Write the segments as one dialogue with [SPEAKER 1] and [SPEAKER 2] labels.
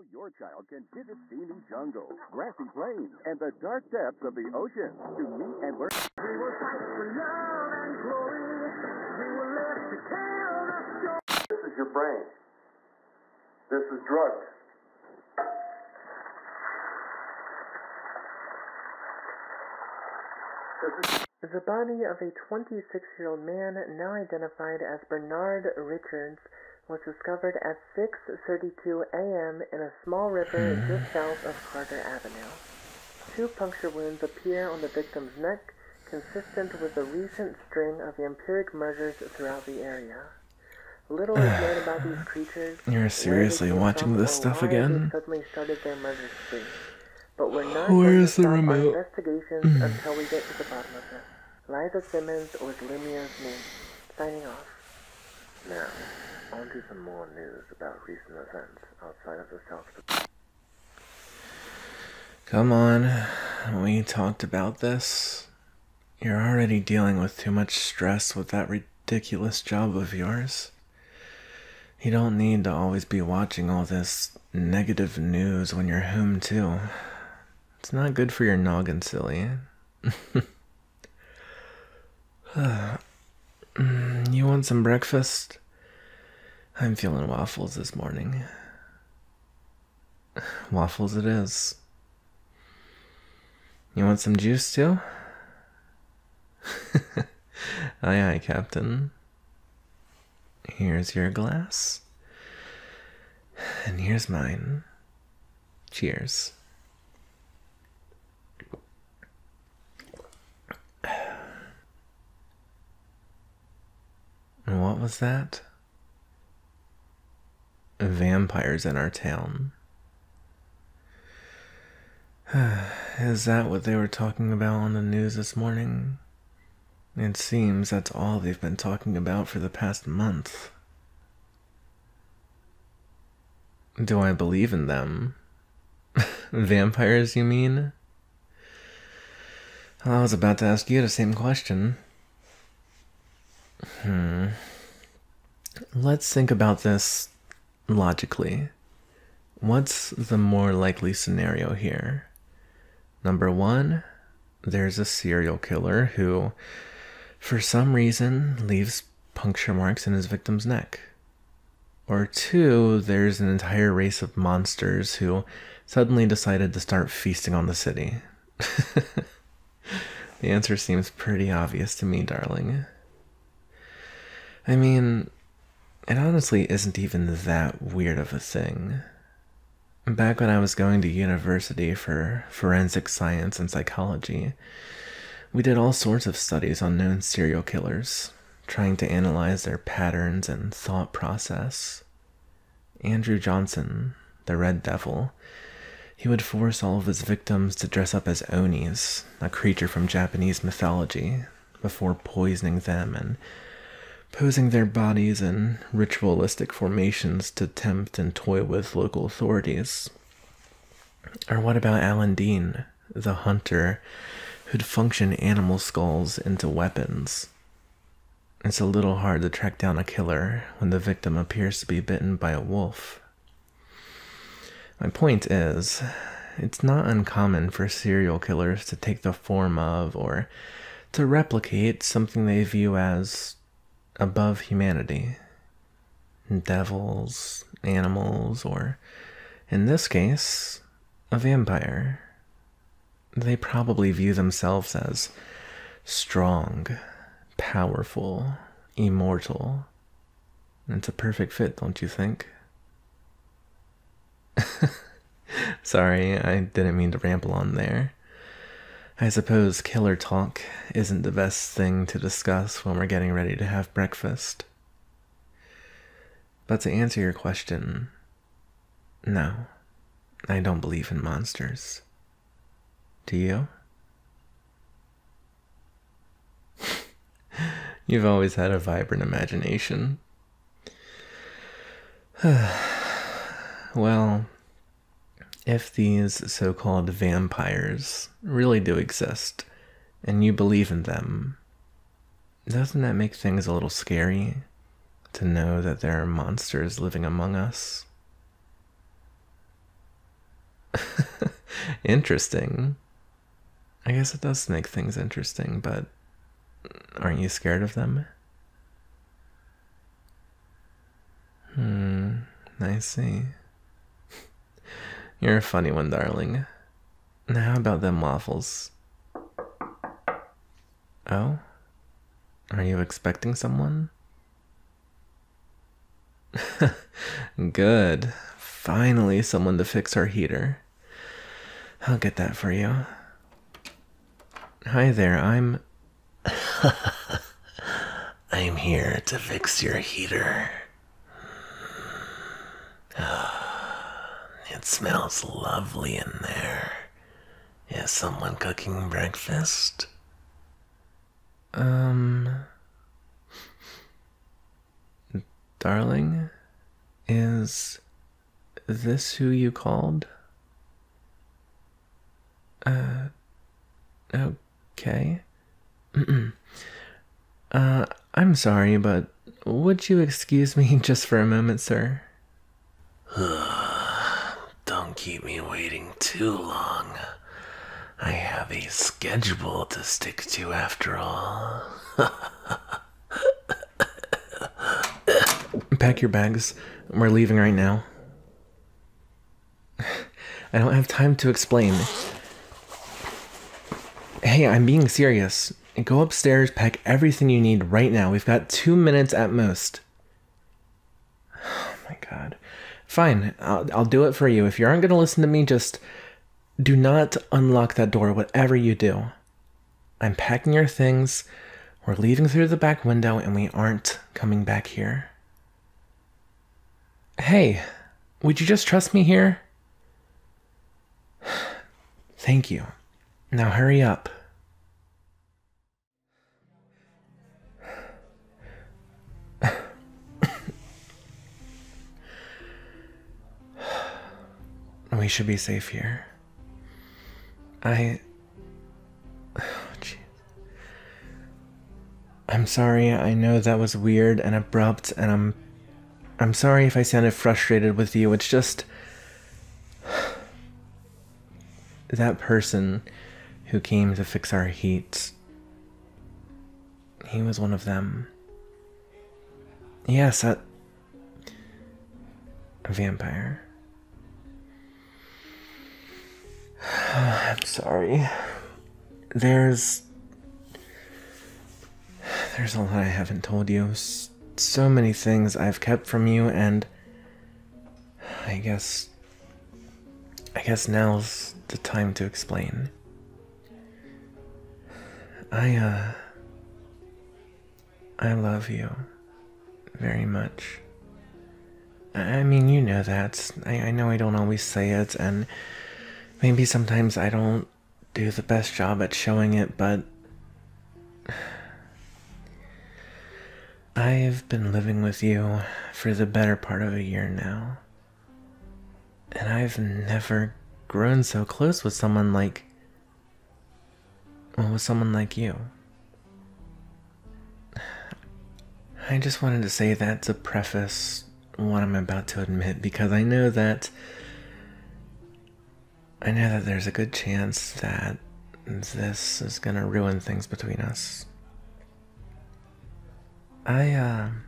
[SPEAKER 1] Now your child can visit steamy jungles, grassy plains, and the dark depths of the ocean to meet and learn. We will fight for love and glory. We will live to tell the story.
[SPEAKER 2] This is your brain. This is drugs.
[SPEAKER 3] The body of a 26-year-old man, now identified as Bernard Richards, was discovered at 6:32 a.m. in a small river just south of Carter Avenue. 2 puncture wounds appear on the victim's neck, consistent with the recent string of vampiric murders throughout the area. Little is known about these creatures.
[SPEAKER 4] You're seriously watching this stuff again?
[SPEAKER 3] They suddenly started their murder spree. But we're not
[SPEAKER 4] Where's the
[SPEAKER 3] going to stop
[SPEAKER 4] remote?
[SPEAKER 3] our investigations until we get to the bottom of it. Liza Simmons was Lumio's name. Signing off. Now, on to some more news about recent events outside of the South.
[SPEAKER 4] Come on, we talked about this. You're already dealing with too much stress with that ridiculous job of yours. You don't need to always be watching all this negative news when you're home too. It's not good for your noggin, silly. You want some breakfast? I'm feeling waffles this morning. Waffles it is. You want some juice too? Aye aye, Captain. Here's your glass. And here's mine. Cheers. What was that? Vampires in our town. Is that what they were talking about on the news this morning? It seems that's all they've been talking about for the past month. Do I believe in them? Vampires, you mean? Well, I was about to ask you the same question. Let's think about this logically. What's the more likely scenario here? Number 1, there's a serial killer who, for some reason, leaves puncture marks in his victim's neck. Or 2, there's an entire race of monsters who suddenly decided to start feasting on the city. The answer seems pretty obvious to me, darling. I mean, it honestly isn't even that weird of a thing. Back when I was going to university for forensic science and psychology, we did all sorts of studies on known serial killers, trying to analyze their patterns and thought process. Andrew Johnson, the Red Devil, he would force all of his victims to dress up as Onis, a creature from Japanese mythology, before poisoning them and posing their bodies in ritualistic formations to tempt and toy with local authorities. Or what about Alan Dean, the hunter who'd function animal skulls into weapons? It's a little hard to track down a killer when the victim appears to be bitten by a wolf. My point is, it's not uncommon for serial killers to take the form of or to replicate something they view as above humanity. Devils, animals, or, in this case, a vampire. They probably view themselves as strong, powerful, immortal. It's a perfect fit, don't you think? Sorry, I didn't mean to ramble on there. I suppose killer talk isn't the best thing to discuss when we're getting ready to have breakfast. But to answer your question, no, I don't believe in monsters. Do you? You've always had a vibrant imagination. Well, if these so-called vampires really do exist, and you believe in them, doesn't that make things a little scary to know that there are monsters living among us? Interesting. I guess it does make things interesting, but aren't you scared of them? I see. You're a funny one, darling. Now, how about them waffles? Oh? Are you expecting someone? Good. Finally, someone to fix our heater. I'll get that for you. Hi there, I'm here to fix your heater. It smells lovely in there. Is someone cooking breakfast? Darling, is this who you called? Okay. I'm sorry, but would you excuse me just for a moment, sir? Don't keep me waiting too long. I have a schedule to stick to after all. Pack your bags. We're leaving right now. I don't have time to explain. Hey, I'm being serious. Go upstairs, pack everything you need right now. We've got 2 minutes at most. Oh my god. Fine, I'll do it for you. If you aren't going to listen to me, just do not unlock that door, whatever you do. I'm packing your things. We're leaving through the back window, and we aren't coming back here. Hey, would you just trust me here? Thank you. Now hurry up. We should be safe here. Oh, jeez. I'm sorry, I know that was weird and abrupt, and I'm sorry if I sounded frustrated with you. It's just that person who came to fix our heat. He was one of them. Yes, a vampire. I'm sorry. There's a lot I haven't told you. So many things I've kept from you, and I guess now's the time to explain. I love you very much. I mean, you know that. I know I don't always say it, and maybe sometimes I don't do the best job at showing it, but I've been living with you for the better part of a year now. And I've never grown so close with someone like you. I just wanted to say that to preface what I'm about to admit, because I know that there's a good chance that this is gonna ruin things between us. I'm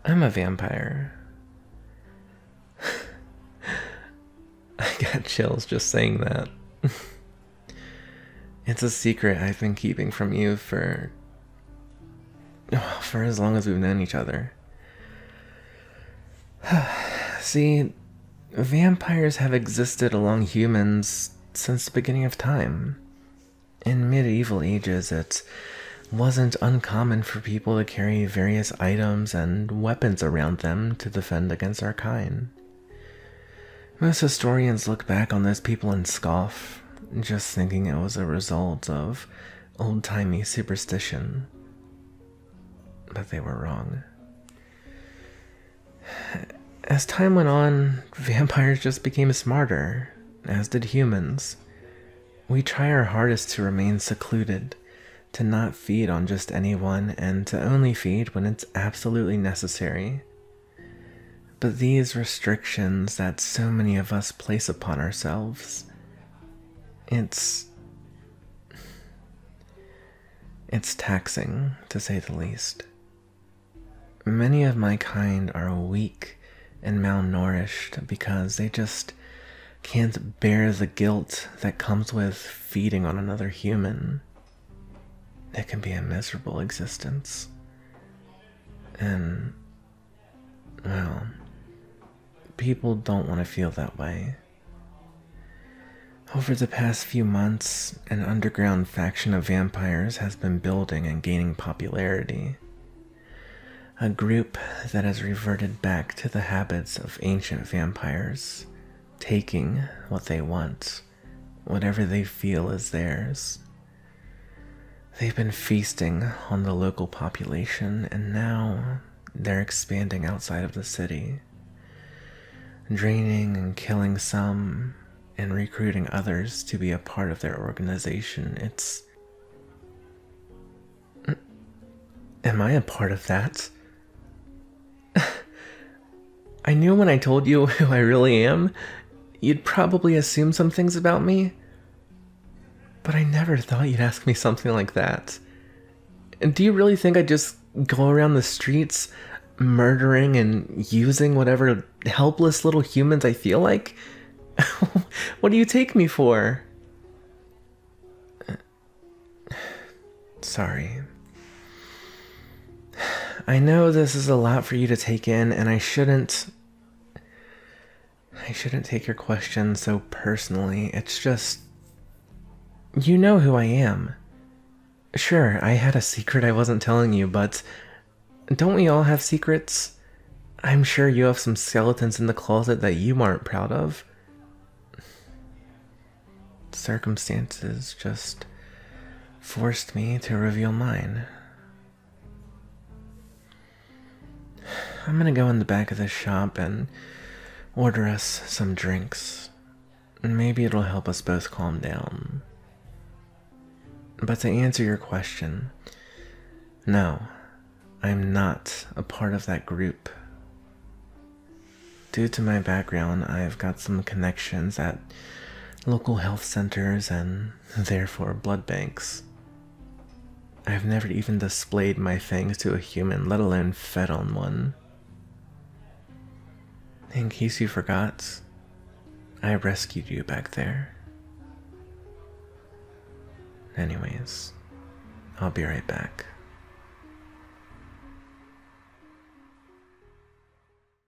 [SPEAKER 4] a vampire. I got chills just saying that. It's a secret I've been keeping from you for as long as we've known each other. See, vampires have existed along humans since the beginning of time. In medieval ages, it wasn't uncommon for people to carry various items and weapons around them to defend against our kind. Most historians look back on those people and scoff, just thinking it was a result of old-timey superstition. But they were wrong. As time went on, vampires just became smarter, as did humans. We try our hardest to remain secluded, to not feed on just anyone, and to only feed when it's absolutely necessary. But these restrictions that so many of us place upon ourselves, it's taxing, to say the least. Many of my kind are weak and malnourished because they just can't bear the guilt that comes with feeding on another human. It can be a miserable existence. And, well, people don't want to feel that way. Over the past few months, an underground faction of vampires has been building and gaining popularity. A group that has reverted back to the habits of ancient vampires, taking what they want, whatever they feel is theirs. They've been feasting on the local population, and now they're expanding outside of the city, draining and killing some, and recruiting others to be a part of their organization. Am I a part of that? I knew when I told you who I really am, you'd probably assume some things about me. But I never thought you'd ask me something like that. And do you really think I just go around the streets murdering and using whatever helpless little humans I feel like? What do you take me for? Sorry. I know this is a lot for you to take in, and I shouldn't take your question so personally. It's just, you know who I am. Sure, I had a secret I wasn't telling you, but don't we all have secrets? I'm sure you have some skeletons in the closet that you aren't proud of. Circumstances just forced me to reveal mine. I'm gonna go in the back of this shop and order us some drinks. Maybe it'll help us both calm down. But to answer your question, no, I'm not a part of that group. Due to my background, I've got some connections at local health centers and therefore blood banks. I've never even displayed my fangs to a human, let alone fed on one. In case you forgot, I rescued you back there. Anyways, I'll be right back.